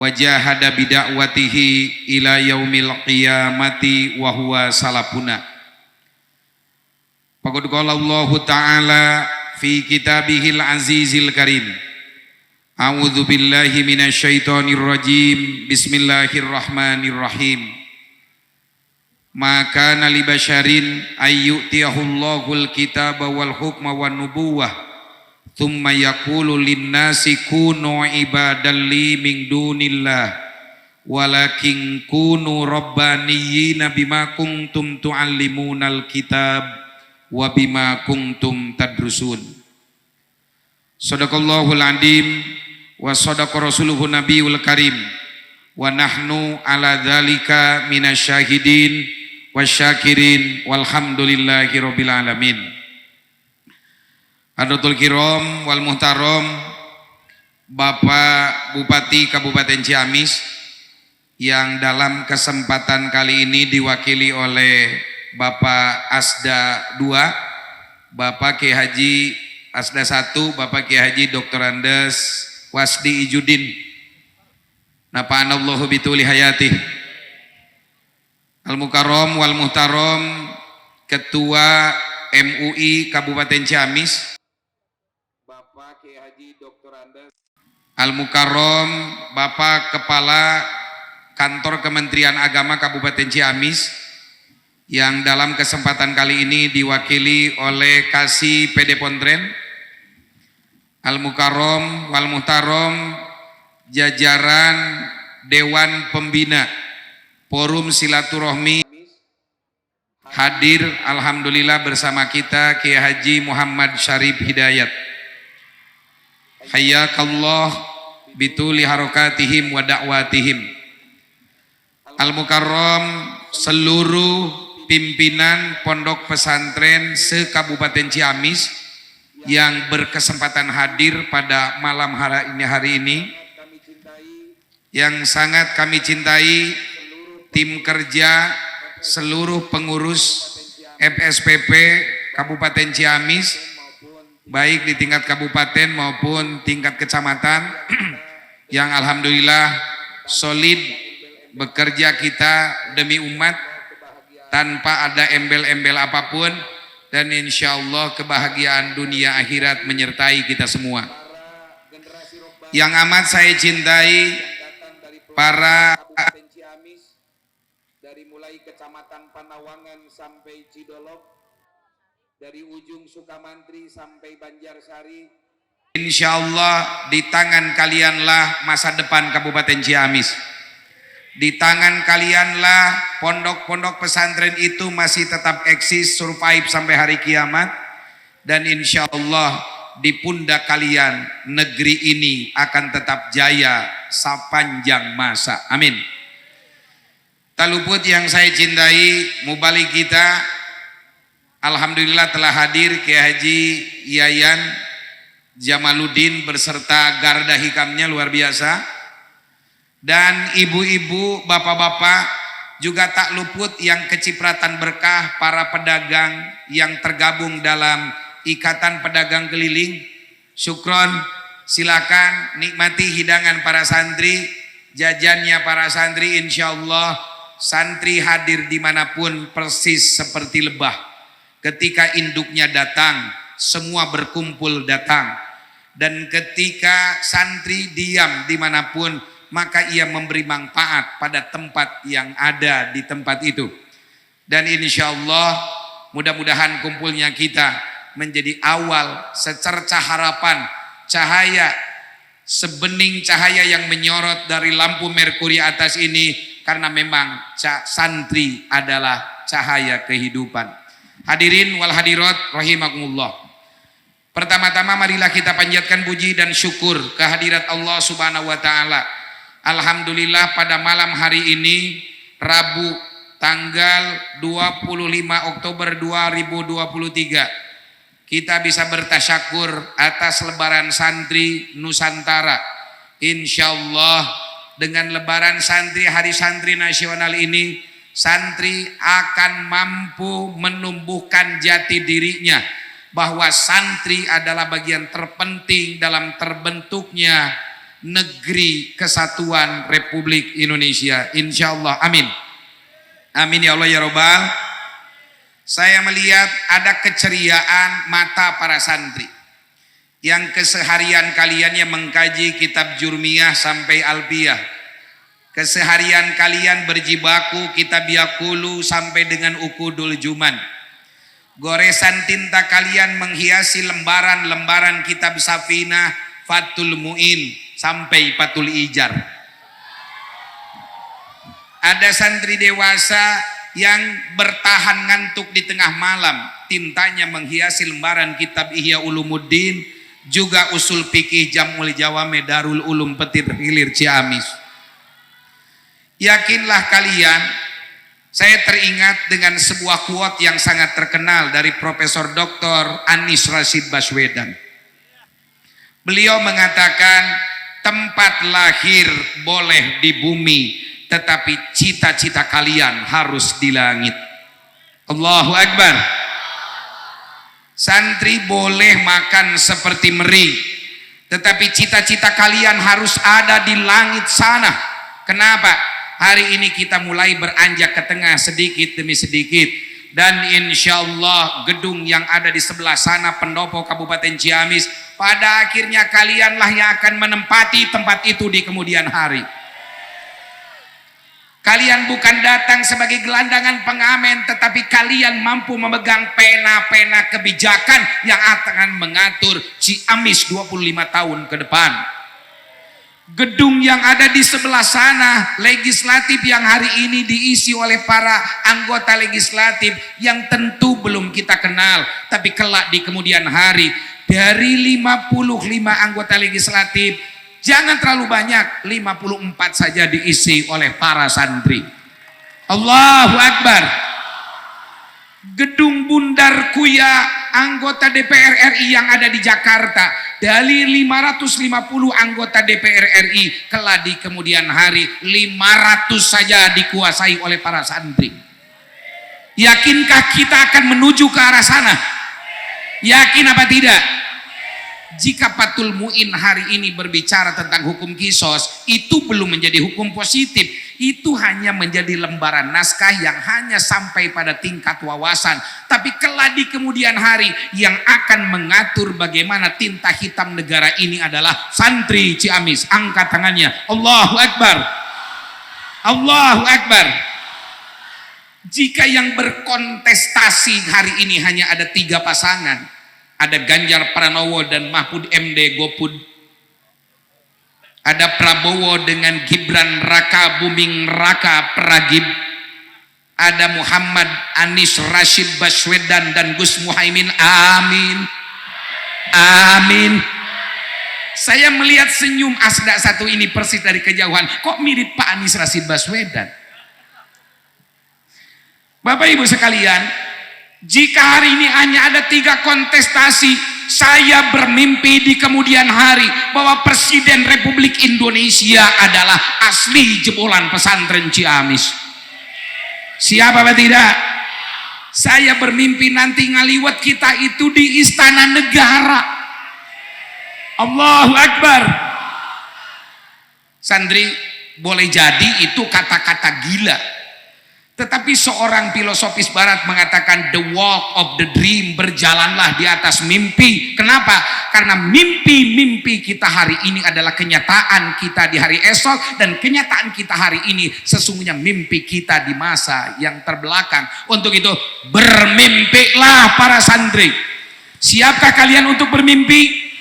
wajahada bida'watihi ila yaumil qiyamati wa huwa salafuna. Faqad qala Allah Ta'ala fi kitabihil azizil karim. A'udzu billahi minasyaitonir rajim. Bismillahirrahmanirrahim. Maka li basyarin ayyutiyahul kitaba wal hukma wan nubuwah thumma yaqulu linnasi kunu ibadalli min dunillah walakin kunu rabbaniyina bima kuntum tuallimunal kitab wa bima kuntum tadrusun. Shadaqallahul adim wa shadaqa rasuluhu nabiyul karim wa nahnu ala dzalika minasyahidin wasyakirin walhamdulillahi rabbil alamin. Hadratul Kiram wal Muhtaram Bapak Bupati Kabupaten Ciamis yang dalam kesempatan kali ini diwakili oleh Bapak Asda 2, Bapak Kiai Haji Asda 1, Bapak Kiai Haji Dr. Andes Wasdi Ijudin. Nafa'anallahu bituli hayatih. Al-Mukarram wal Muhtaram Ketua MUI Kabupaten Ciamis Bapak Kiai Haji Dr. Andes. Al-Mukarram Bapak Kepala Kantor Kementerian Agama Kabupaten Ciamis yang dalam kesempatan kali ini diwakili oleh Kasih PD Pontren. Al-Mukarram wal Muhtaram jajaran Dewan Pembina Forum Silaturahmi hadir alhamdulillah bersama kita Kiai Haji Muhammad Syarif Hidayat. Hayyakallah bituli harakatihim wa da'watihim. Al-Mukarram seluruh pimpinan pondok pesantren se-Kabupaten Ciamis yang berkesempatan hadir pada malam hari ini yang sangat kami cintai, tim kerja seluruh pengurus FSPP Kabupaten Ciamis baik di tingkat kabupaten maupun tingkat kecamatan yang alhamdulillah solid bekerja kita demi umat tanpa ada embel-embel apapun, dan insya Allah kebahagiaan dunia akhirat menyertai kita semua. Yang amat saya cintai para dari mulai Kecamatan Panawangan sampai Cidolog, dari ujung Sukamantri sampai Banjarsari, insya Allah di tangan kalianlah masa depan Kabupaten Ciamis. Di tangan kalianlah pondok-pondok pesantren itu masih tetap eksis, survive sampai hari kiamat, dan insya Allah di pundak kalian negeri ini akan tetap jaya sepanjang masa. Amin. Tak luput yang saya cintai mubalik kita, alhamdulillah telah hadir Kiai Haji Yayan Jamaluddin beserta garda hikamnya luar biasa, dan ibu-ibu, bapak-bapak juga tak luput yang kecipratan berkah para pedagang yang tergabung dalam Ikatan Pedagang Keliling. Syukron, silakan nikmati hidangan para santri, jajannya para santri. Insya Allah santri hadir dimanapun persis seperti lebah. Ketika induknya datang, semua berkumpul datang. Dan ketika santri diam dimanapun, maka ia memberi manfaat pada tempat yang ada di tempat itu. Dan insya Allah mudah-mudahan kumpulnya kita menjadi awal secercah harapan, cahaya, sebening cahaya yang menyorot dari lampu merkuri atas ini, karena memang santri adalah cahaya kehidupan. Hadirin wal hadirat rahimakumullah. Pertama-tama marilah kita panjatkan puji dan syukur kehadirat Allah Subhanahu wa taala. Alhamdulillah pada malam hari ini Rabu tanggal 25 Oktober 2023 kita bisa bertasyakur atas lebaran santri Nusantara. Insya Allah dengan lebaran santri, hari santri nasional ini, santri akan mampu menumbuhkan jati dirinya bahwa santri adalah bagian terpenting dalam terbentuknya negeri kesatuan Republik Indonesia, insya Allah, amin. Amin ya Allah ya Robbal. Saya melihat ada keceriaan mata para santri yang keseharian kalian yang mengkaji kitab Jurmiyah sampai Alfiyah, keseharian kalian berjibaku kitab Yaqulu sampai dengan Ukudul Juman, goresan tinta kalian menghiasi lembaran-lembaran kitab Safinah, Fathul Mu'in sampai Fathul Ijar. Ada santri dewasa yang bertahan ngantuk di tengah malam, tintanya menghiasi lembaran kitab Ihya Ulumuddin, juga usul fikih Jamul Jawame Darul Ulum Petir Hilir Ciamis. Yakinlah kalian, saya teringat dengan sebuah quote yang sangat terkenal dari Profesor Dr. Anies Rashid Baswedan. Beliau mengatakan, tempat lahir boleh di bumi, tetapi cita-cita kalian harus di langit. Allahu Akbar. Santri boleh makan seperti meri, tetapi cita-cita kalian harus ada di langit sana. Kenapa? Hari ini kita mulai beranjak ke tengah sedikit demi sedikit, dan insya Allah gedung yang ada di sebelah sana pendopo Kabupaten Ciamis, pada akhirnya kalianlah yang akan menempati tempat itu di kemudian hari. Kalian bukan datang sebagai gelandangan pengamen, tetapi kalian mampu memegang pena-pena kebijakan yang akan mengatur Ciamis 25 tahun ke depan. Gedung yang ada di sebelah sana, legislatif yang hari ini diisi oleh para anggota legislatif yang tentu belum kita kenal, tapi kelak di kemudian hari, dari 55 anggota legislatif, jangan terlalu banyak, 54 saja diisi oleh para santri. Allahu Akbar. Gedung Bundar Kuya anggota DPR RI yang ada di Jakarta, dari 550 anggota DPR RI, kelak di kemudian hari 500 saja dikuasai oleh para santri. Yakinkah kita akan menuju ke arah sana? Yakin apa tidak? Jika Fathul Mu'in hari ini berbicara tentang hukum kisos, itu belum menjadi hukum positif. Itu hanya menjadi lembaran naskah yang hanya sampai pada tingkat wawasan. Tapi kelak di kemudian hari yang akan mengatur bagaimana tinta hitam negara ini adalah santri Ciamis. Angkat tangannya. Allahu Akbar. Allahu Akbar. Jika yang berkontestasi hari ini hanya ada 3 pasangan, ada Ganjar Pranowo dan Mahfud MD Gopud, ada Prabowo dengan Gibran Raka Buming Raka Pragib, ada Muhammad Anies Rashid Baswedan dan Gus Muhaimin. Amin, amin. Saya melihat senyum Asda satu ini persis dari kejauhan, kok mirip Pak Anies Rashid Baswedan. Bapak Ibu sekalian, jika hari ini hanya ada 3 kontestasi, saya bermimpi di kemudian hari bahwa Presiden Republik Indonesia adalah asli jebolan pesantren Ciamis. Siapa apa tidak? Saya bermimpi nanti ngaliwat kita itu di Istana Negara. Allahu Akbar. Santri, boleh jadi itu kata-kata gila, tetapi seorang filosofis barat mengatakan the walk of the dream, berjalanlah di atas mimpi. Kenapa? Karena mimpi-mimpi kita hari ini adalah kenyataan kita di hari esok, dan kenyataan kita hari ini sesungguhnya mimpi kita di masa yang terbelakang. Untuk itu bermimpilah para santri. Siapkah kalian untuk bermimpi?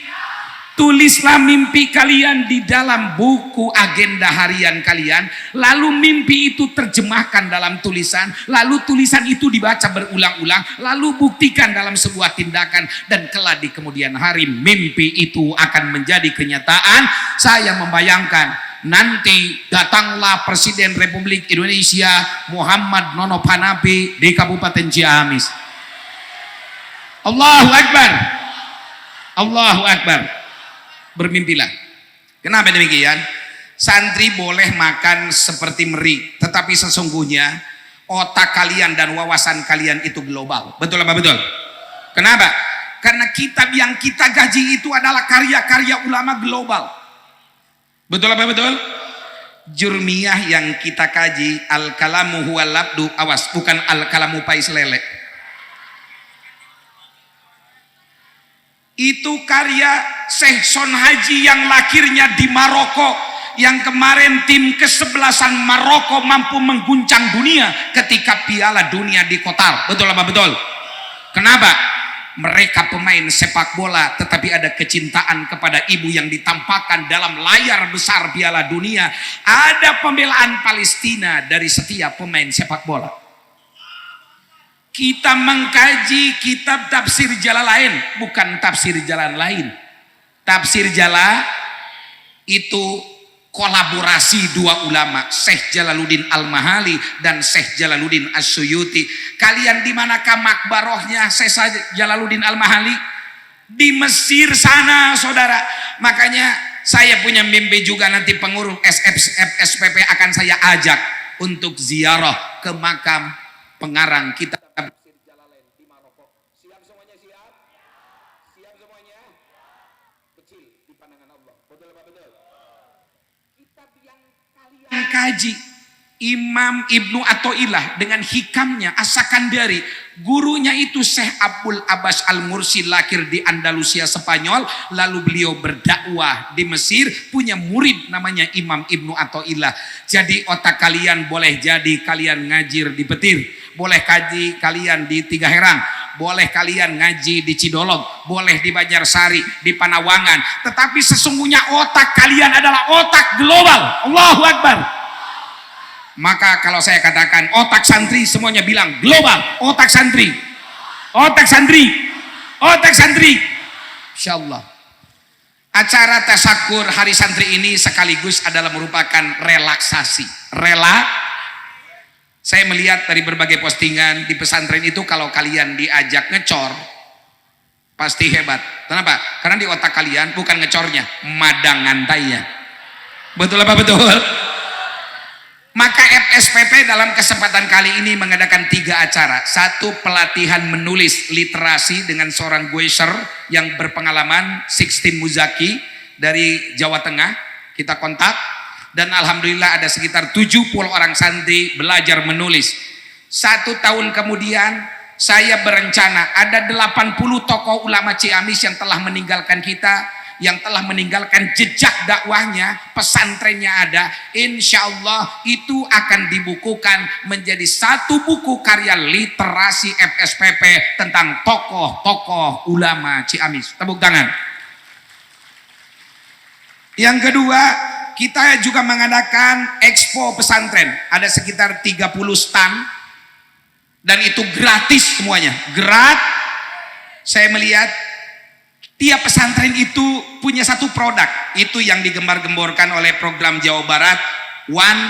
Tulislah mimpi kalian di dalam buku agenda harian kalian, lalu mimpi itu terjemahkan dalam tulisan, lalu tulisan itu dibaca berulang-ulang, lalu buktikan dalam sebuah tindakan, dan kelak di kemudian hari mimpi itu akan menjadi kenyataan. Saya membayangkan nanti datanglah Presiden Republik Indonesia Muhammad Nono Panapi di Kabupaten Ciamis. Allahu Akbar. Allahu Akbar. Bermimpilah. Kenapa demikian? Santri boleh makan seperti meri, tetapi sesungguhnya otak kalian dan wawasan kalian itu global. Betul apa betul? Kenapa? Karena kitab yang kita gaji itu adalah karya-karya ulama global. Betul apa betul? Jurmiyah yang kita kaji al-kalamu huwal labdu, awas, bukan al-kalamu pais lele. Itu karya Syekh Son Haji yang lahirnya di Maroko, yang kemarin tim kesebelasan Maroko mampu mengguncang dunia ketika Piala Dunia di Qatar. Betul apa betul? Kenapa? Mereka pemain sepak bola, tetapi ada kecintaan kepada ibu yang ditampakkan dalam layar besar Piala Dunia. Ada pembelaan Palestina dari setiap pemain sepak bola. Kita mengkaji kitab tafsir Jalalain, bukan tafsir jalan lain. Tafsir Jala itu kolaborasi dua ulama, Syekh Jalaluddin Al-Mahali dan Syekh Jalaluddin As-Suyuti. Kalian di manakah makbarohnya Syekh Jalaluddin Al-Mahali? Di Mesir sana, saudara. Makanya saya punya mimpi juga, nanti pengurus SPP akan saya ajak untuk ziarah ke makam pengarang kitab Tafsir Jalalain di Maroko. Siap semuanya, siap? Siap semuanya? Kecil di pandangan Allah. Betul apa betul? Kitab yang kalian kaji, Imam Ibnu Athaillah dengan hikamnya As-Sakandari, gurunya itu Syekh Abdul Abbas Al-Mursi, lahir di Andalusia Spanyol, lalu beliau berdakwah di Mesir, punya murid namanya Imam Ibnu Athaillah. Jadi otak kalian boleh jadi kalian ngajir di Petir, boleh kaji kalian di Tiga Herang, boleh kalian ngaji di Cidolog, boleh di Banjarsari, di Panawangan, tetapi sesungguhnya otak kalian adalah otak global. Allahu Akbar. Maka kalau saya katakan otak santri, semuanya bilang global. Otak santri, otak santri, otak santri. Insyaallah acara tasakur hari santri ini sekaligus adalah merupakan relaksasi. Saya melihat dari berbagai postingan di pesantren itu, kalau kalian diajak ngecor pasti hebat. Kenapa? Karena di otak kalian bukan ngecornya, madang ngantainya. Betul apa betul? Maka FSPP dalam kesempatan kali ini mengadakan 3 acara. 1, pelatihan menulis literasi dengan seorang guesser yang berpengalaman, Sixteen Muzaki dari Jawa Tengah. Kita kontak dan alhamdulillah ada sekitar 70 orang santri belajar menulis. 1 tahun kemudian saya berencana ada 80 tokoh ulama Ciamis yang telah meninggalkan kita, yang telah meninggalkan jejak dakwahnya, pesantrennya ada. Insya Allah itu akan dibukukan menjadi 1 buku karya literasi FSPP tentang tokoh-tokoh ulama Ciamis. Tepuk tangan. Yang kedua, kita juga mengadakan expo pesantren. Ada sekitar 30 stand dan itu gratis semuanya. Saya melihat tiap pesantren itu punya 1 produk, itu yang digembar-gemborkan oleh program Jawa Barat, One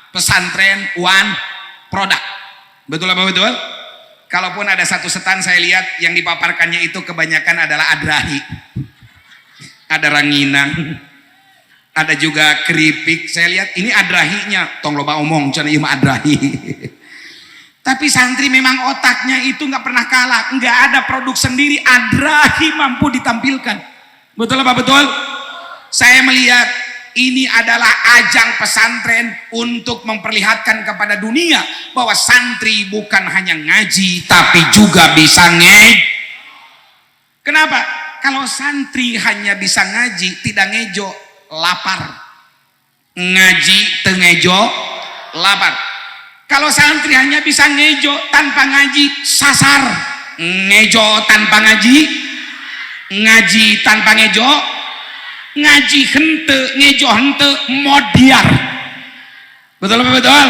Pesantren, One Product. Betul apa betul? Kalaupun ada 1 stand saya lihat yang dipaparkannya itu kebanyakan adalah adrahi, ada ranginang, ada juga keripik. Saya lihat ini adrahinya, tong loba omong, cana ieu mah adrahi. Tapi santri memang otaknya itu nggak pernah kalah, nggak ada produk sendiri, adrahi mampu ditampilkan. Betul apa betul? Saya melihat ini adalah ajang pesantren untuk memperlihatkan kepada dunia bahwa santri bukan hanya ngaji tapi juga bisa Kenapa? Kalau santri hanya bisa ngaji, tidak ngejo, lapar. Ngaji tengejo, lapar. Kalau santri hanya bisa ngejo tanpa ngaji, sasar. Ngejo tanpa ngaji, ngaji tanpa ngejo, ngaji hente, ngejo hente, modiar. Betul apa betul?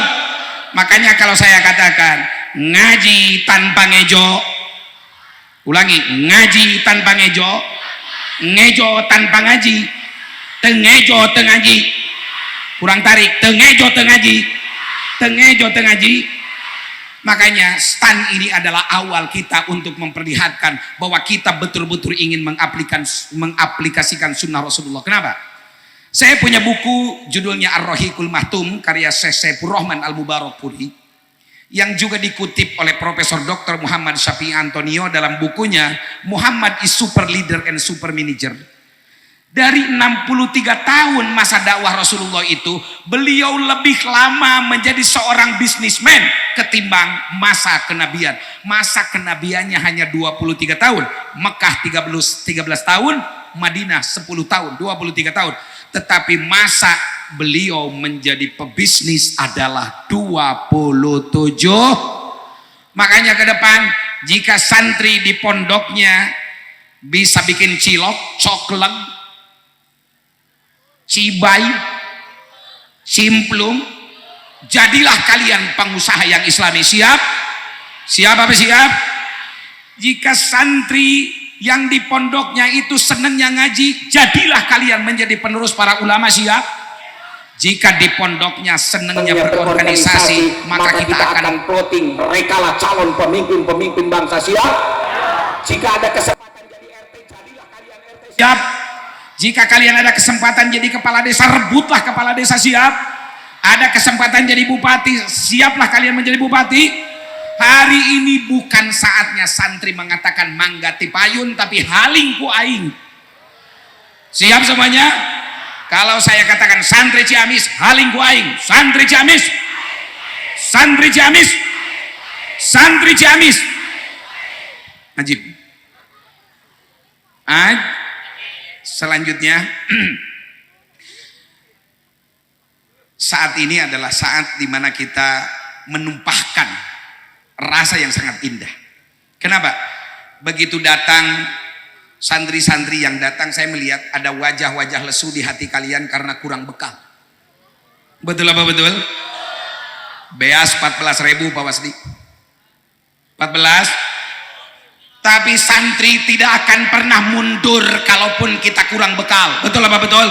Makanya kalau saya katakan ngaji tanpa ngejo, ulangi, ngaji tanpa ngejo, ngejo tanpa ngaji, tengejo tengaji, kurang tarik, tengejo tengaji, tengejo tengaji. Makanya stand ini adalah awal kita untuk memperlihatkan bahwa kita betul-betul ingin mengaplikasikan sunnah Rasulullah. Kenapa? Saya punya buku judulnya Ar-Rahiqul Mahtum karya Syekh Saifur Rahman Al-Mubarakpuri yang juga dikutip oleh Profesor Dr. Muhammad Syafi'i Antonio dalam bukunya Muhammad is Super Leader and Super Manager. Dari 63 tahun masa dakwah Rasulullah itu, beliau lebih lama menjadi seorang bisnismen ketimbang masa kenabian. Masa kenabiannya hanya 23 tahun. Mekah 13 tahun, Madinah 10 tahun, 23 tahun. Tetapi masa beliau menjadi pebisnis adalah 27. Makanya ke depan, jika santri di pondoknya bisa bikin cilok, cokleg, cibai, simplung, jadilah kalian pengusaha yang islami. Siap? Siap apa siap? Jika santri yang di pondoknya itu senangnya ngaji, jadilah kalian menjadi penerus para ulama. Siap? Jika di pondoknya senangnya berorganisasi, maka kita akan plotting merekalah calon pemimpin bangsa. Siap? Jika ada kesempatan jadi RT, jadilah kalian RT. Siap? Jika kalian ada kesempatan jadi kepala desa, rebutlah kepala desa. Siap? Ada kesempatan jadi bupati, siaplah kalian menjadi bupati. Hari ini bukan saatnya santri mengatakan manggati payun, tapi haling ku aing. Siap semuanya? Kalau saya katakan santri Ciamis, haling ku aing. Santri Ciamis, santri Ciamis, santri Ciamis. Ajib. Selanjutnya, saat ini adalah saat di mana kita menumpahkan rasa yang sangat indah. Kenapa? Begitu datang santri-santri yang datang, saya melihat ada wajah-wajah lesu di hati kalian karena kurang bekal. Betul apa betul? Beas 14.000 Pak Wasdi. 14. Tapi santri tidak akan pernah mundur kalaupun kita kurang bekal. Betul apa betul?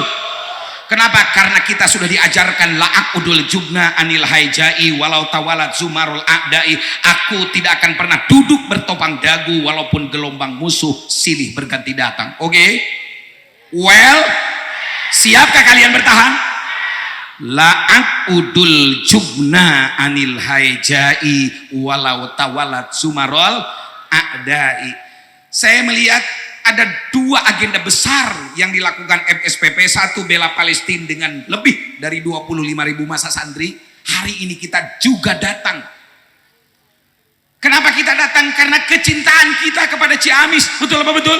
Kenapa? Karena kita sudah diajarkan la'aqudul jubna anil haijai walau tawalat zumarul a'dai. Aku tidak akan pernah duduk bertopang dagu walaupun gelombang musuh silih berganti datang. Oke? Well, siapkah kalian bertahan? La'aqudul jubna anil haijai walau tawalat zumarul a'dai. Saya melihat ada dua agenda besar yang dilakukan MSPP. Satu, bela Palestina dengan lebih dari 25.000 masa santri. Hari ini kita juga datang. Kenapa kita datang? Karena kecintaan kita kepada Ciamis. Betul apa betul?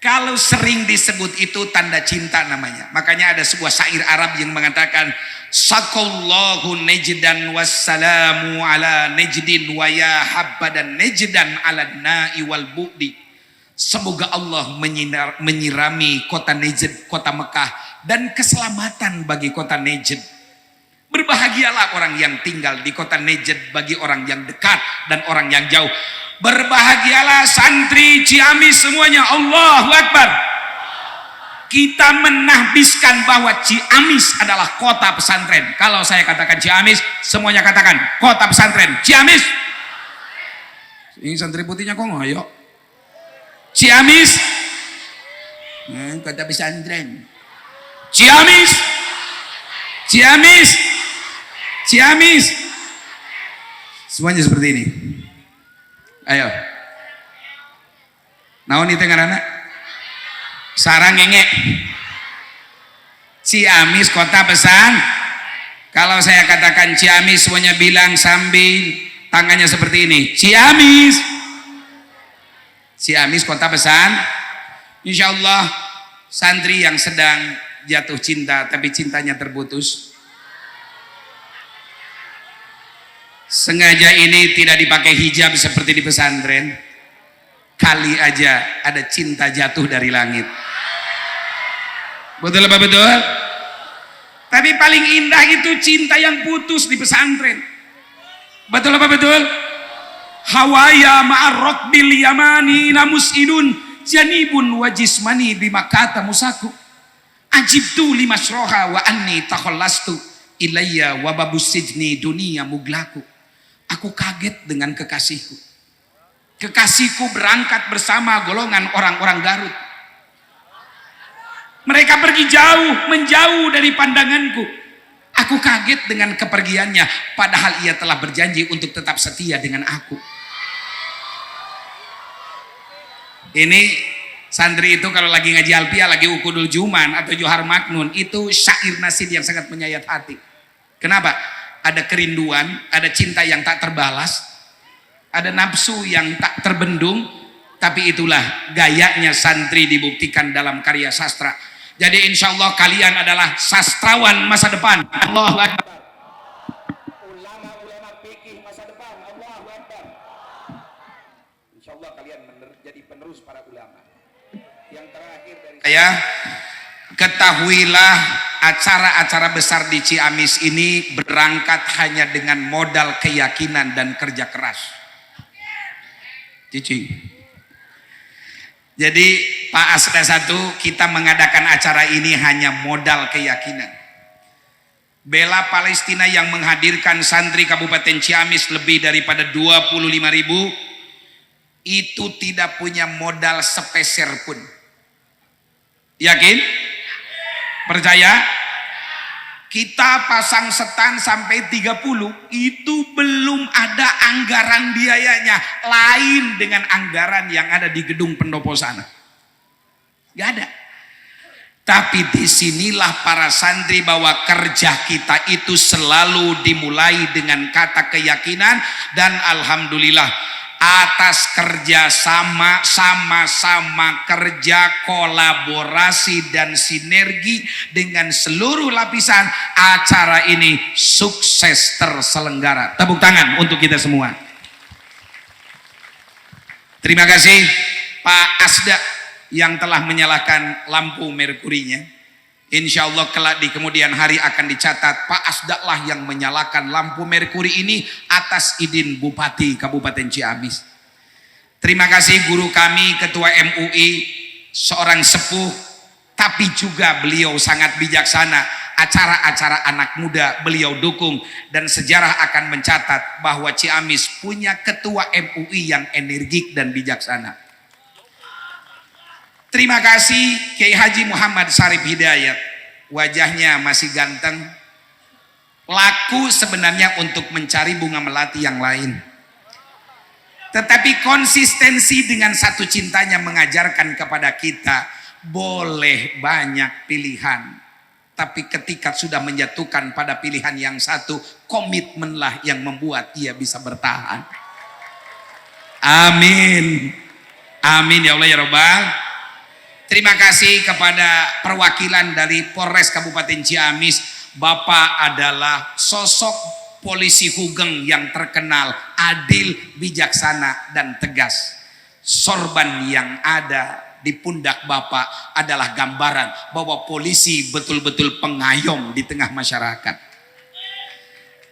Kalau sering disebut itu tanda cinta namanya. Makanya ada sebuah syair Arab yang mengatakan, Sakallahu nejdan wassalamu ala nejdin wa ya habbadan nejdan ala na'i wal bu'di. Semoga Allah menyirami kota Najd, kota Mekah, dan keselamatan bagi kota Najd. Berbahagialah orang yang tinggal di kota Najd bagi orang yang dekat dan orang yang jauh. Berbahagialah santri Ciamis semuanya. Allahu Akbar. Kita menahbiskan bahwa Ciamis adalah kota pesantren. Kalau saya katakan Ciamis, semuanya katakan kota pesantren. Ciamis. Ini santri putihnya kok ngoyo. Ciamis. Kota pesantren. Ciamis. Ciamis. Ciamis. Semuanya seperti ini. Ayo. Naon itu ngaranna? Sarang ngengek. Ciamis kota pesan. Kalau saya katakan Ciamis, semuanya bilang sambil tangannya seperti ini. Ciamis. Ciamis kota pesan. Insya Allah santri yang sedang jatuh cinta tapi cintanya terputus, sengaja ini tidak dipakai hijab seperti di pesantren. Kali aja ada cinta jatuh dari langit. Betul apa betul? Tapi paling indah itu cinta yang putus di pesantren. Betul apa betul? Hawaya ma'arrok bil yamani namus idun janibun wajismani bimakata musaku ajibtu limasroha wa anni takhallastu ilayya wababus sijni dunia muglaku. Aku kaget dengan kekasihku. Kekasihku berangkat bersama golongan orang-orang Garut. Mereka pergi jauh, menjauh dari pandanganku. Aku kaget dengan kepergiannya, padahal ia telah berjanji untuk tetap setia dengan aku. Ini Santri itu kalau lagi ngaji alfiah, lagi ukudul juman atau johar maknun, itu syair nasid yang sangat menyayat hati. Kenapa? Ada kerinduan, ada cinta yang tak terbalas, ada nafsu yang tak terbendung, tapi itulah gayanya santri dibuktikan dalam karya sastra. Jadi insya Allah kalian adalah sastrawan masa depan. Allahu Akbar. Ulama-ulama fikih masa depan. Allahu Akbar. Insya Allah kalian jadi penerus para ulama. Yang terakhir dari saya, ketahuilah acara-acara besar di Ciamis ini berangkat hanya dengan modal keyakinan dan kerja keras. Cicing. Jadi Pak Asda 1, kita mengadakan acara ini hanya modal keyakinan. Bela Palestina yang menghadirkan santri Kabupaten Ciamis lebih daripada 25.000 itu tidak punya modal sepeser pun. Yakin? Percaya? Kita pasang setan sampai 30 itu belum ada anggaran biayanya, lain dengan anggaran yang ada di gedung pendopo sana. Gak ada. Tapi disinilah para santri bahwa kerja kita itu selalu dimulai dengan kata keyakinan, dan alhamdulillah atas kerja sama-sama kerja, kolaborasi dan sinergi dengan seluruh lapisan, acara ini sukses terselenggara. Tepuk tangan untuk kita semua. Terima kasih Pak Asda yang telah menyalakan lampu merkurinya. Insya Allah kelak di kemudian hari akan dicatat Pak Asda lah yang menyalakan lampu merkuri ini atas izin Bupati Kabupaten Ciamis. Terima kasih guru kami, Ketua MUI, seorang sepuh, tapi juga beliau sangat bijaksana. Acara-acara anak muda beliau dukung, dan sejarah akan mencatat bahwa Ciamis punya Ketua MUI yang energik dan bijaksana. Terima kasih Kiai Haji Muhammad Syarif Hidayat, wajahnya masih ganteng, laku sebenarnya untuk mencari bunga melati yang lain, tetapi konsistensi dengan satu cintanya mengajarkan kepada kita boleh banyak pilihan, tapi ketika sudah menjatuhkan pada pilihan yang satu, komitmenlah yang membuat ia bisa bertahan. Amin, amin ya Allah ya Rabbal. Terima kasih kepada perwakilan dari Polres Kabupaten Ciamis. Bapak adalah sosok polisi Hugeng yang terkenal, adil, bijaksana, dan tegas. Sorban yang ada di pundak Bapak adalah gambaran bahwa polisi betul-betul pengayom di tengah masyarakat.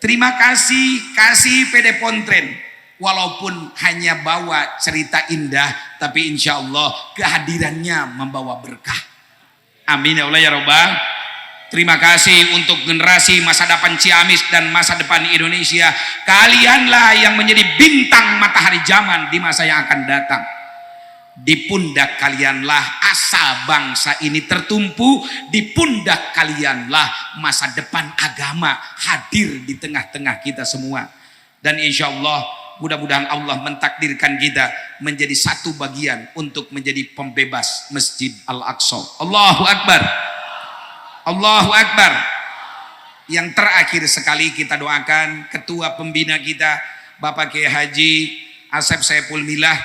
Terima kasih PD Pontren. Walaupun hanya bawa cerita indah, tapi insya Allah kehadirannya membawa berkah. Amin ya Allah ya Rabbal. Terima kasih untuk generasi masa depan Ciamis dan masa depan Indonesia. Kalianlah yang menjadi bintang matahari zaman di masa yang akan datang. Di pundak kalianlah asa bangsa ini tertumpu. Di pundak kalianlah masa depan agama hadir di tengah-tengah kita semua. Dan insya Allah mudah-mudahan Allah mentakdirkan kita menjadi satu bagian untuk menjadi pembebas Masjid Al-Aqsa. Allahu Akbar. Allahu Akbar. Yang terakhir sekali kita doakan Ketua Pembina kita Bapak Kiai Haji Asep Saiful Milah,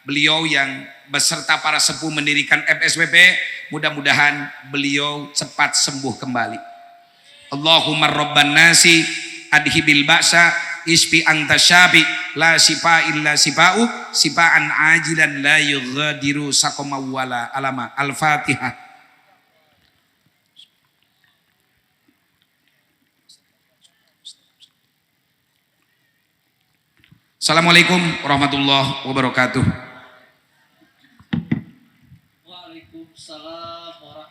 beliau yang beserta para sepuh mendirikan FSWP, mudah-mudahan beliau cepat sembuh kembali. Allahumma rabban nasi adhibil ba'sa isfi anta syafi la sifa illa sifa'u sifa'an ajilan la yughadiru saqama wala alama. Al-Fatihah. Assalamualaikum warahmatullahi wabarakatuh. Waalaikumsalam warahmatullahi